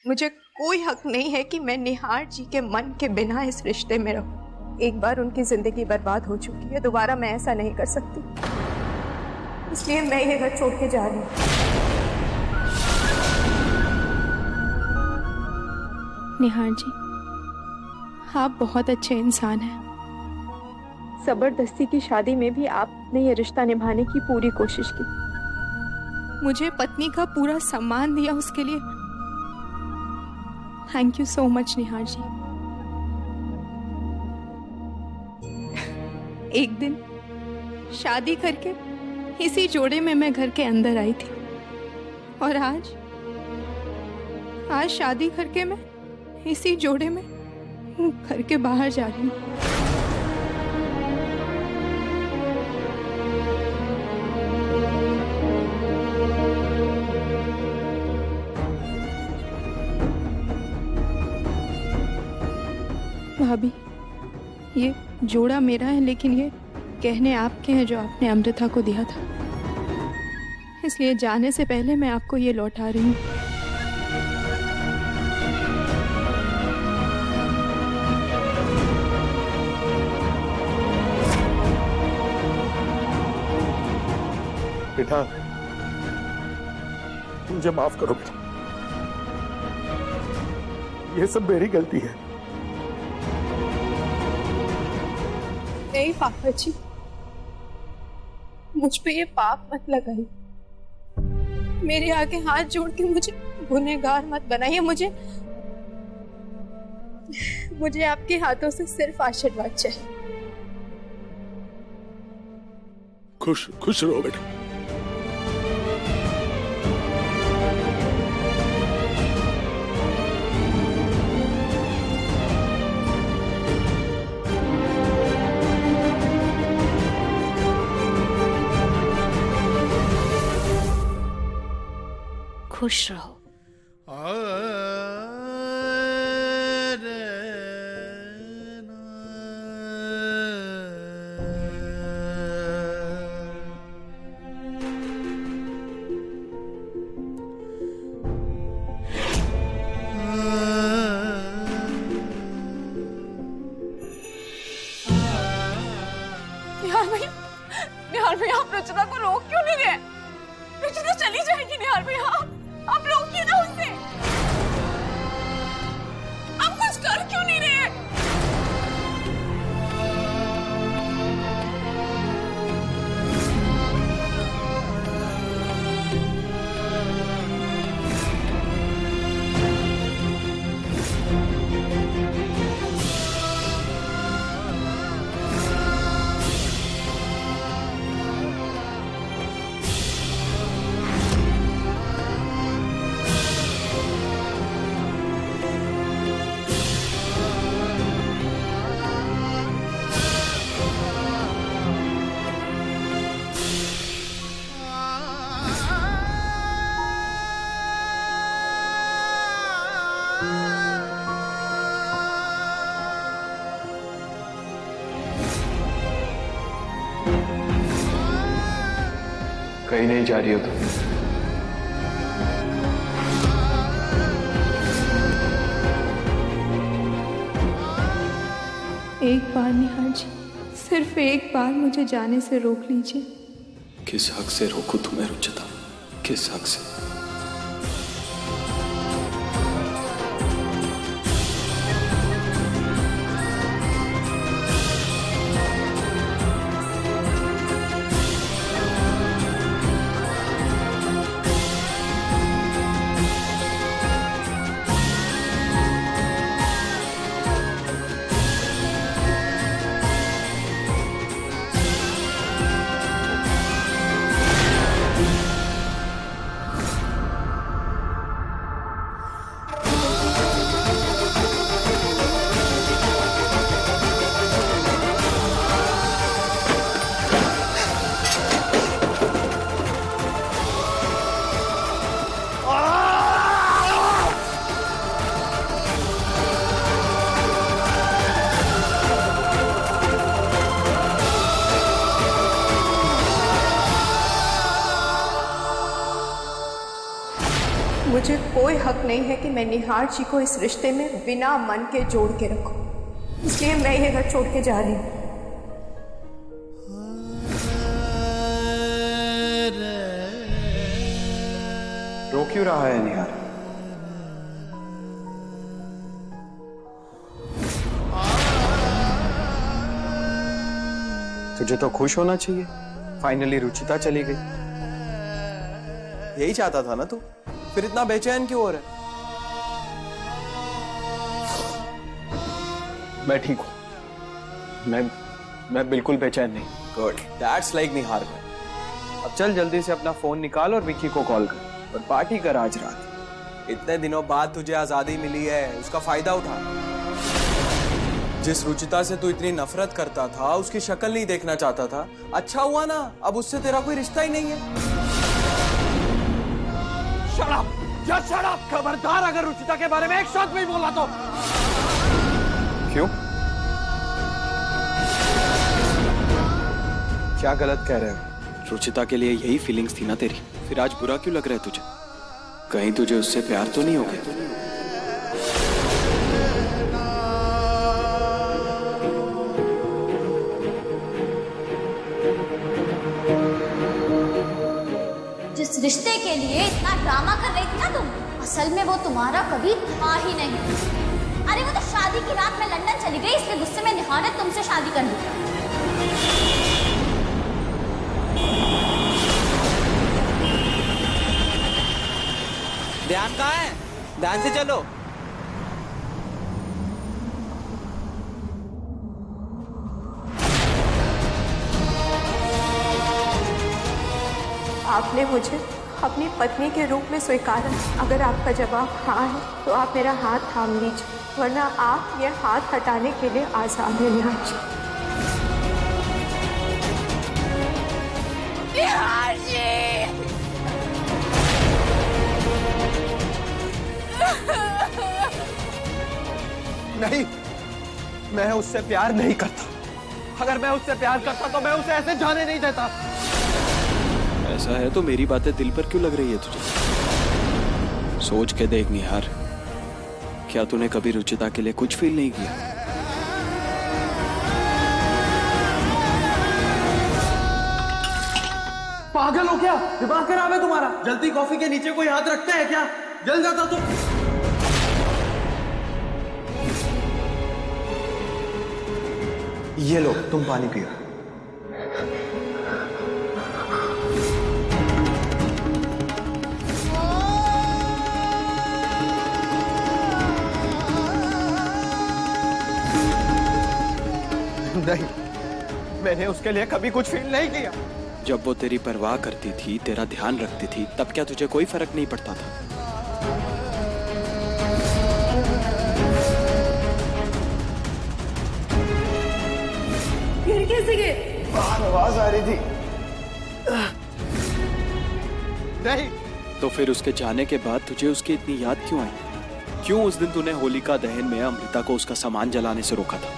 मुझे कोई हक नहीं है कि मैं निहार जी के मन के बिना इस रिश्ते में रहूं। एक बार उनकी जिंदगी बर्बाद हो चुकी है, दोबारा मैं ऐसा नहीं कर सकती। इसलिए मैं ये घर छोड़ के जा रही हूँ। निहार जी, आप बहुत अच्छे इंसान हैं। जबरदस्ती की शादी में भी आपने ये रिश्ता निभाने की पूरी कोशिश की। मुझे पत्नी का पूरा सम्मान दिया, उसके लिए थैंक यू सो मच निहार जी। एक दिन शादी करके इसी जोड़े में मैं घर के अंदर आई थी, और आज शादी करके मैं इसी जोड़े में घर के बाहर जा रही हूँ। भाभी, ये जोड़ा मेरा है, लेकिन ये गहने आपके हैं जो आपने अमृता को दिया था। इसलिए जाने से पहले मैं आपको ये लौटा रही हूँ। बेटा, मुझे माफ करो बेटा, ये सब मेरी गलती है। नहीं पापा जी, मुझ पे ये पाप मत लगाइए। मेरे आगे हाथ जोड़ के मुझे गुनहगार मत बनाइए। मुझे आपके हाथों से सिर्फ आशीर्वाद चाहिए। खुश रहो बेटा। खुश रहो। निहार भैया, आप रुचिता को रोक क्यों नहीं रहे? रुचिता चली जाएगी। निहार भैया, आप रोकिए ना उसे। आप कुछ कर क्यों नहीं रहे? कहीं नहीं जा रही हो तुम? एक बार निहार जी, सिर्फ एक बार मुझे जाने से रोक लीजिए। किस हक से रोकूं तुम्हें रुचिता? किस हक से? मुझे कोई हक नहीं है कि मैं निहार जी को इस रिश्ते में बिना मन के जोड़ के रखूं। इसलिए मैं ये घर छोड़ के जा रही हूँ। रो क्यों रहा है निहार? तुझे तो खुश होना चाहिए, फाइनली रुचिता चली गई। यही चाहता था ना तू, फिर इतना बेचैन क्यों हो रहा है? मैं ठीक हूं। मैं बिल्कुल बेचैन नहीं। गुड, दैट्स लाइक निहार का। अब चल जल्दी से अपना फोन निकाल और विक्की को कॉल कर और पार्टी कर आज रात। इतने दिनों बाद तुझे आजादी मिली है, उसका फायदा उठा। जिस रुचिता से तू इतनी नफरत करता था, उसकी शक्ल नहीं देखना चाहता था, अच्छा हुआ ना, अब उससे तेरा कोई रिश्ता ही नहीं है। शराब, या शराब, खबरदार अगर रुचिता के बारे में एक शब्द भी बोला तो। क्यों? क्या गलत कह रहे हो? रुचिता के लिए यही फीलिंग्स थी ना तेरी, फिर आज बुरा क्यों लग रहा है तुझे? कहीं तुझे उससे प्यार तो नहीं हो गया? जिस रिश्ते के लिए इतना ड्रामा कर रही थी ना तुम, असल में वो तुम्हारा कभी था ही नहीं। अरे वो तो शादी की रात में लंदन चली गई, इसलिए गुस्से में निहार ने तुमसे शादी कर ली। ध्यान कहाँ है? ध्यान से चलो। आपने मुझे अपनी पत्नी के रूप में स्वीकारा। अगर आपका जवाब हाँ है तो आप मेरा हाथ थाम लीजिए, वरना आप ये हाथ हटाने के लिए आजाद हैं निहार जी। निहार जी! नहीं, मैं उससे प्यार नहीं करता। अगर मैं उससे प्यार करता तो मैं उसे ऐसे जाने नहीं देता। ऐसा है तो मेरी बातें दिल पर क्यों लग रही है तुझे? सोच के देख निहार, क्या तूने कभी रुचिता के लिए कुछ फील नहीं किया? पागल हो क्या? दिमाग खराब है तुम्हारा? जल्दी कॉफी के नीचे कोई हाथ रखते हैं क्या? जल जाता तुम। ये लो, तुम पानी पियो। नहीं, मैंने उसके लिए कभी कुछ फील नहीं किया। जब वो तेरी परवाह करती थी, तेरा ध्यान रखती थी, तब क्या तुझे कोई फर्क नहीं पड़ता था? फिर कैसे गए? बाहर आवाज आ रही थी। नहीं, तो फिर उसके जाने के बाद तुझे उसकी इतनी याद क्यों आई? क्यों उस दिन तूने होलिका दहन में अमृता को उसका सामान जलाने से रोका था?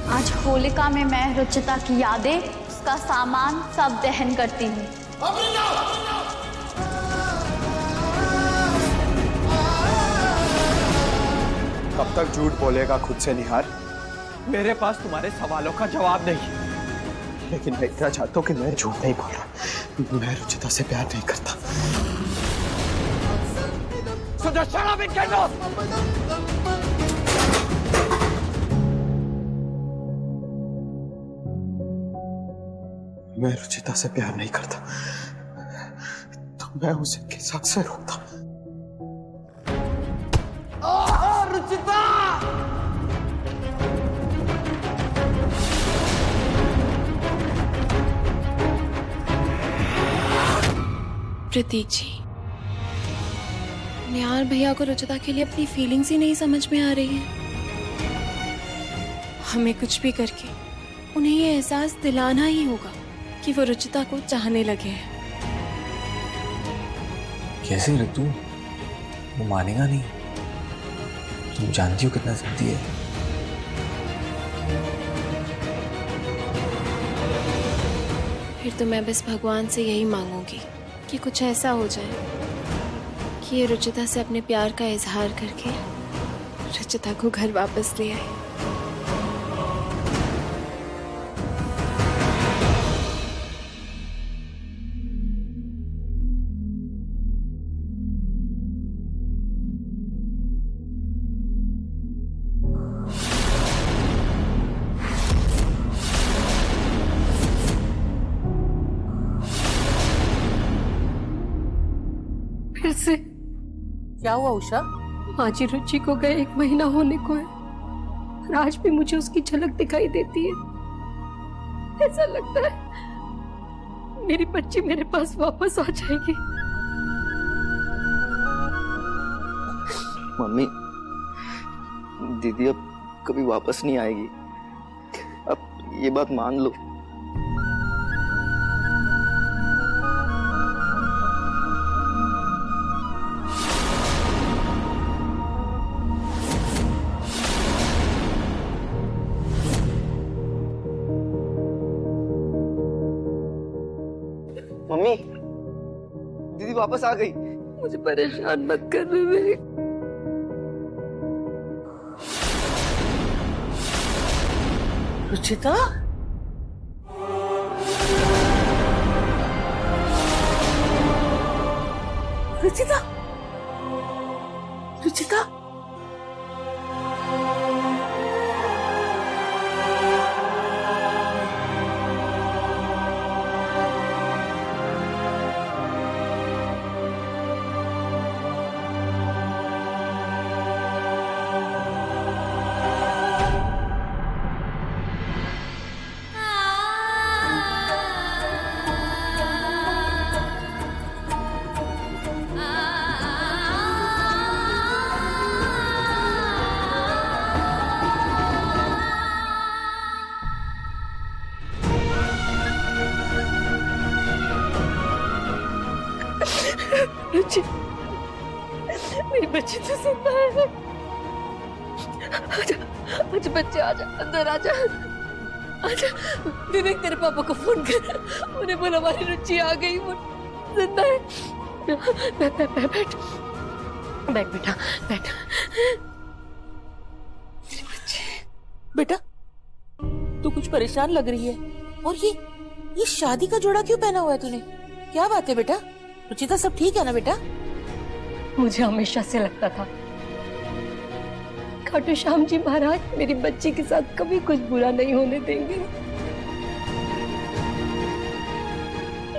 आज होलिका में मैं रुचिता की यादें, उसका सामान सब दहन करती हूँ। कब तक झूठ बोलेगा खुद से निहार? मेरे पास तुम्हारे सवालों का जवाब नहीं। लेकिन मैं इतना चाहता हूँ कि मैं झूठ नहीं बोल रहा। मैं रुचिता से प्यार नहीं करता। So just shut up and get lost! मैं रुचिता से प्यार नहीं करता, तो मैं उसे किस हक से रोकता? रुचिता! प्रतीक जी, निहार भैया को रुचिता के लिए अपनी फीलिंग्स ही नहीं समझ में आ रही है। हमें कुछ भी करके उन्हें ये एहसास दिलाना ही होगा कि वो रुचिता को चाहने लगे हैं। कैसे ऋतु? वो मानेगा नहीं। तुम जानती हो कितना जिद्दी है। फिर तो मैं बस भगवान से यही मांगूंगी कि कुछ ऐसा हो जाए कि ये रुचिता से अपने प्यार का इजहार करके रुचिता को घर वापस ले आए। फिर से क्या हुआ उषा? आज ही रुचि को गए 1 महीना होने को है और आज भी मुझे उसकी झलक दिखाई देती है। ऐसा लगता है मेरी बच्ची मेरे पास वापस आ जाएगी। मम्मी, दीदी अब कभी वापस नहीं आएगी, अब ये बात मान लो। मम्मी, दीदी वापस आ गई। मुझे परेशान मत कर मेरे। रुचिता? रुचिता? रुचिता? रुचि, मेरी बच्ची तो जिंदा है। आजा, आजा बच्चे, आजा अंदर, आजा आजा। विवेक, तेरे पापा को फोन कर, उन्हें बोला हमारी रुचि आ गई, वो जिंदा है। बैठ बैठ बैठ बेटा, बैठ। बेटा, तू कुछ परेशान लग रही है। और ये शादी का जोड़ा क्यों पहना हुआ है तूने? क्या बात है बेटा? रुचिता, सब ठीक है ना बेटा? मुझे हमेशा से लगता था खाटू श्याम जी महाराज मेरी बच्ची के साथ कभी कुछ बुरा नहीं होने देंगे।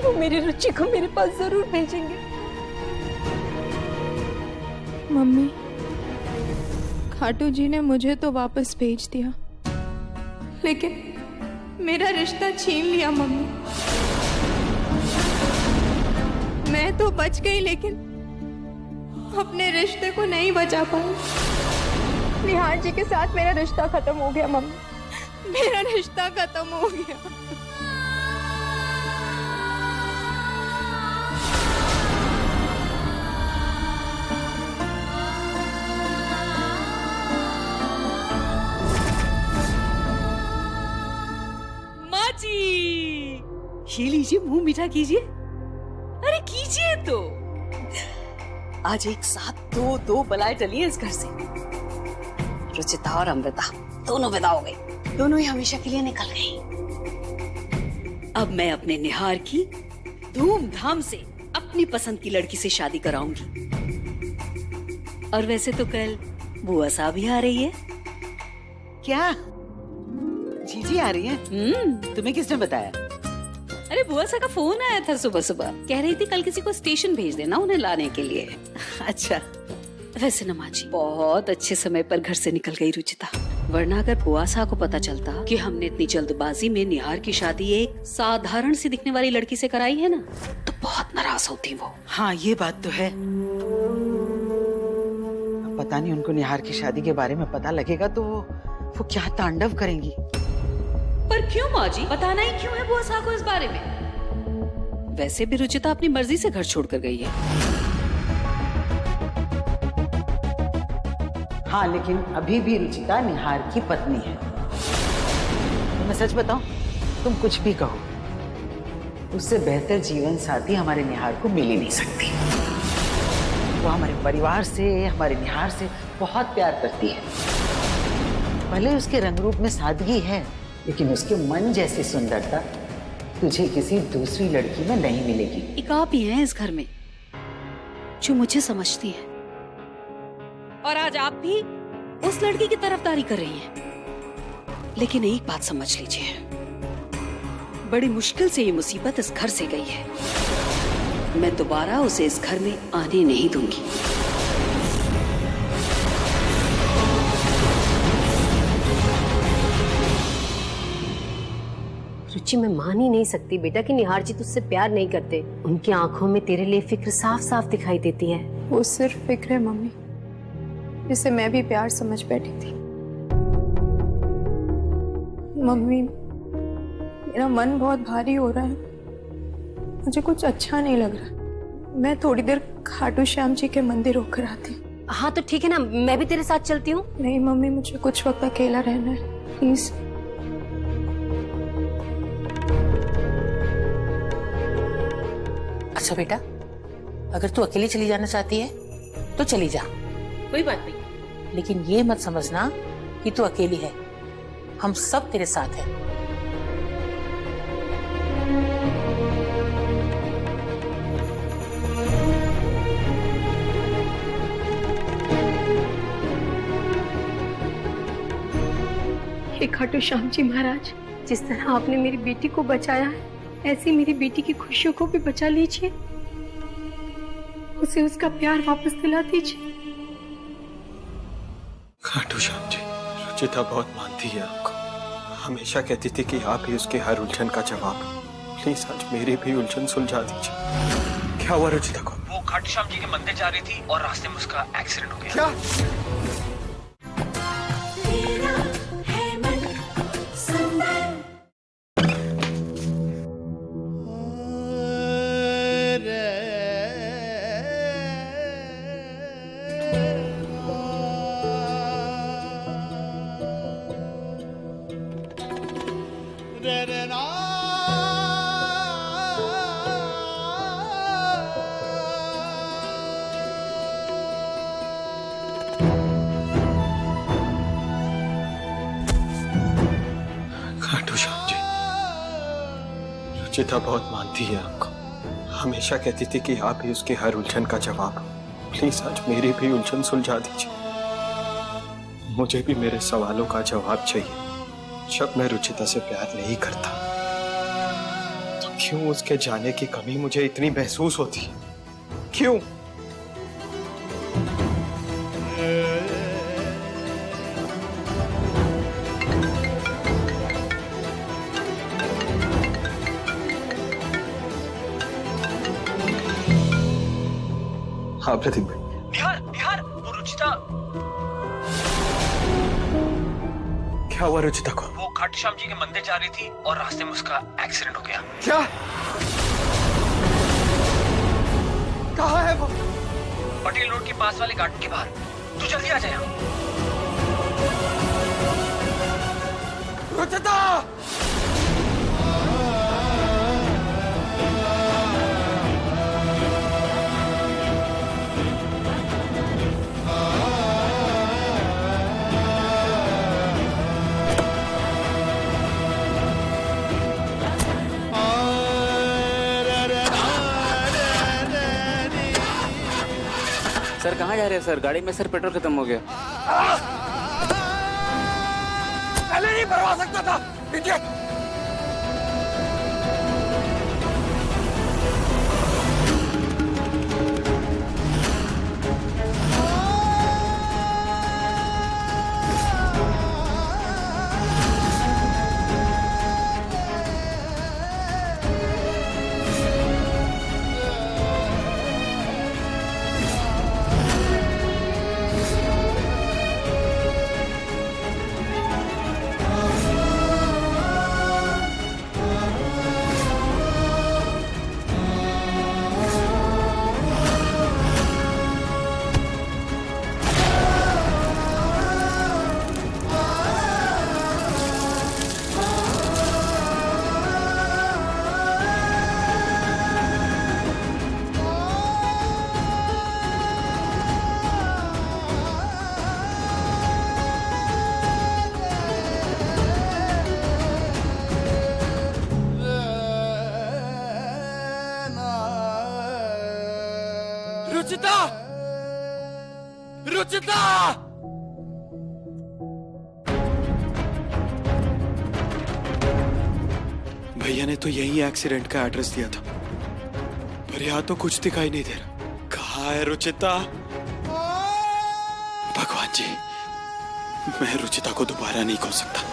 वो मेरी रुचि को मेरे पास जरूर भेजेंगे। मम्मी, खाटू जी ने मुझे तो वापस भेज दिया, लेकिन मेरा रिश्ता छीन लिया। मम्मी, मैं तो बच गई, लेकिन अपने रिश्ते को नहीं बचा पाई। निहार जी के साथ मेरा रिश्ता खत्म हो गया। मम्मी, मेरा रिश्ता खत्म हो गया। माँ जी, ये लीजिए, मुंह मीठा कीजिए। अरे कीजिए तो। आज एक साथ दो बलाएं टली है इस घर से। रुचिता और अमृता दोनों विदा हो गई, दोनों ही हमेशा के लिए निकल गई। अब मैं अपने निहार की धूमधाम से अपनी पसंद की लड़की से शादी कराऊंगी। और वैसे तो कल बुआ साहब भी आ रही है। क्या जीजी आ रही है? तुम्हें किसने बताया? अरे बुआ साहब का फोन आया था सुबह सुबह, कह रही थी कल किसी को स्टेशन भेज देना उन्हें लाने के लिए। अच्छा, वैसे ना माँ जी, बहुत अच्छे समय पर घर से निकल गई रुचिता, वरना अगर बुआ साहब को पता चलता कि हमने इतनी जल्दबाजी में निहार की शादी एक साधारण सी दिखने वाली लड़की से कराई है ना, तो बहुत नाराज होती वो। हाँ ये बात तो है। पता नहीं उनको निहार की शादी के बारे में पता लगेगा तो वो क्या तांडव करेंगी। पर क्यों माँ जी, बताना ही क्यों है बुआ साहब को इस बारे में? वैसे भी रुचिता अपनी मर्जी से घर छोड़कर गई है। हाँ लेकिन अभी भी रुचिता निहार की पत्नी है। तो मैं सच बताऊं, तुम कुछ भी कहो, उससे बेहतर जीवन साथी हमारे निहार को मिल ही नहीं सकती। वो हमारे परिवार से, हमारे निहार से बहुत प्यार करती है। भले उसके रंग रूप में सादगी है, लेकिन उसके मन जैसी सुंदरता तुझे किसी दूसरी लड़की में नहीं मिलेगी। एक आप ही हैं इस घर में जो मुझे समझती है, और आज आप भी उस लड़की की तरफदारी कर रही हैं। लेकिन एक बात समझ लीजिए, बड़ी मुश्किल से ये मुसीबत इस घर से गई है। मैं दोबारा उसे इस घर में आने नहीं दूंगी। रुचि, मैं मान ही नहीं सकती बेटा कि निहार जी तुझसे प्यार नहीं करते। उनकी आंखों में तेरे लिए फिक्र साफ साफ दिखाई देती है। वो सिर्फ फिक्र है मम्मी, जिसे मैं भी प्यार समझ बैठी थी। मम्मी, मेरा मन बहुत भारी हो रहा है, मुझे कुछ अच्छा नहीं लग रहा। मैं थोड़ी देर खाटू श्याम जी के मंदिर होकर आती हूँ। हाँ तो ठीक है ना, मैं भी तेरे साथ चलती हूँ। नहीं मम्मी, मुझे कुछ वक्त अकेला रहना है, प्लीज। अच्छा बेटा, अगर तू अकेली चली जाना चाहती है तो चली जा, कोई बात नहीं। लेकिन ये मत समझना कि तू अकेली है, हम सब तेरे साथ हैं। हे खाटू श्याम जी महाराज, जिस तरह आपने मेरी बेटी को बचाया है, ऐसी मेरी बेटी की खुशियों को भी बचा लीजिए। उसे उसका प्यार वापस दिला दीजिए। खाटू श्याम जी, रुचिता बहुत मानती है आपको। हमेशा कहती थी कि आप ही उसके हर उलझन का जवाब। प्लीज आज मेरी भी उलझन सुलझा दीजिए। क्या हुआ रुचिता को? वो खाटू श्याम जी के मंदिर जा रही थी और रास्ते में उसका एक्सीडेंट हो गया। क्या? खाटू श्याम जी, रुचिता बहुत मानती है आपको। हमेशा कहती थी कि आप ही उसके हर उलझन का जवाब। प्लीज आज मेरी भी उलझन सुलझा दीजिए। मुझे भी मेरे सवालों का जवाब चाहिए। जब मैं रुचिता से प्यार नहीं करता तो क्यों उसके जाने की कमी मुझे इतनी महसूस होती है? क्यों? हाँ प्रतीक भाई। निहार, निहार, वो रुचिता। क्या हुआ रुचिता को? वो खाटू श्याम जी के मंदिर जा रही थी और रास्ते में उसका एक्सीडेंट हो गया। क्या? कहाँ है वो? पटेल रोड के पास वाले गार्डन के बाहर। तू जल्दी आ जाए। रुचिता! सर कहाँ जा रहे हैं सर? गाड़ी में सर पेट्रोल खत्म हो गया। पहले नहीं भरवा सकता था, इडियट! रुचिता! रुचिता! भैया ने तो यही एक्सीडेंट का एड्रेस दिया था, पर यहाँ तो कुछ दिखाई नहीं दे रहा। कहाँ है रुचिता? भगवान जी, मैं रुचिता को दोबारा नहीं खो सकता।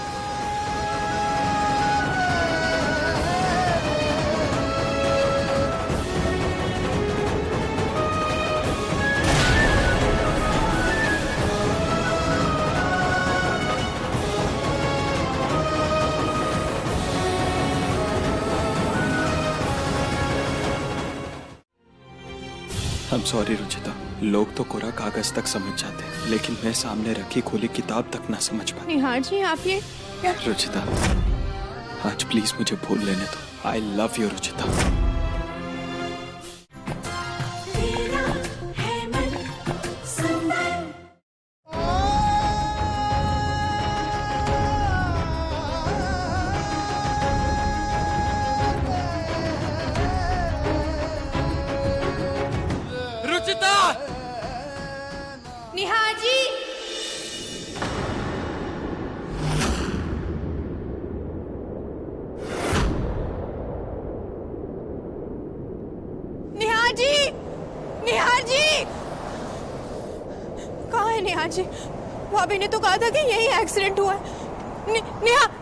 I'm sorry रुचिता, लोग तो कोरा कागज तक समझ जाते हैं, लेकिन मैं सामने रखी खोली किताब तक ना समझ पाती। निहार जी आप ये रुचिता, आज प्लीज मुझे भूल लेने दो। I love you Ruchita. Nihar ji, Nihar ji, Nihar ji, कहाँ है निहार जी? भाभी ने तो कहा था कि यही एक्सीडेंट हुआ है। निहार,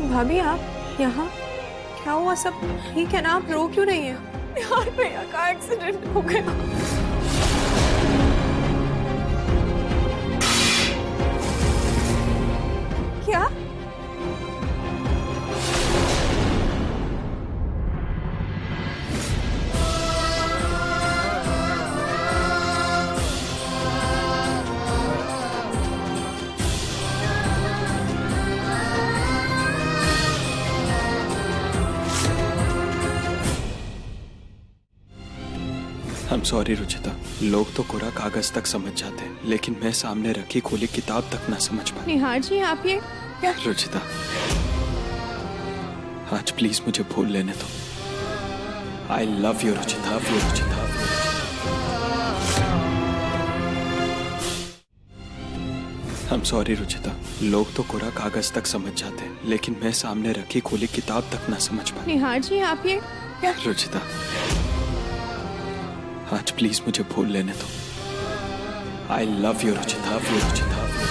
भाभी आप यहाँ? क्या हुआ? सब ठीक है ना? आप रो क्यों रही हैं? निहार भैया का एक्सीडेंट हो गया। क्या? I'm sorry रुचिता, लोग तो कोरा कागज तक समझ जाते हैं, लेकिन मैं सामने रखी खोली किताब तक ना समझ पाती। निहार जी आप ये क्या? रुचिता, आज प्लीज मुझे भूल लेने दो। I love you Ruchita, love you Ruchita. I'm sorry Ruchita, लोग तो कोरा कागज तक समझ जाते हैं, लेकिन मैं सामने रखी खोली किताब तक ना समझ पाती। निहार जी आप ये क्या? रुचिता, आज प्लीज मुझे भूल लेने दो। I love you Ruchita, love you Ruchita.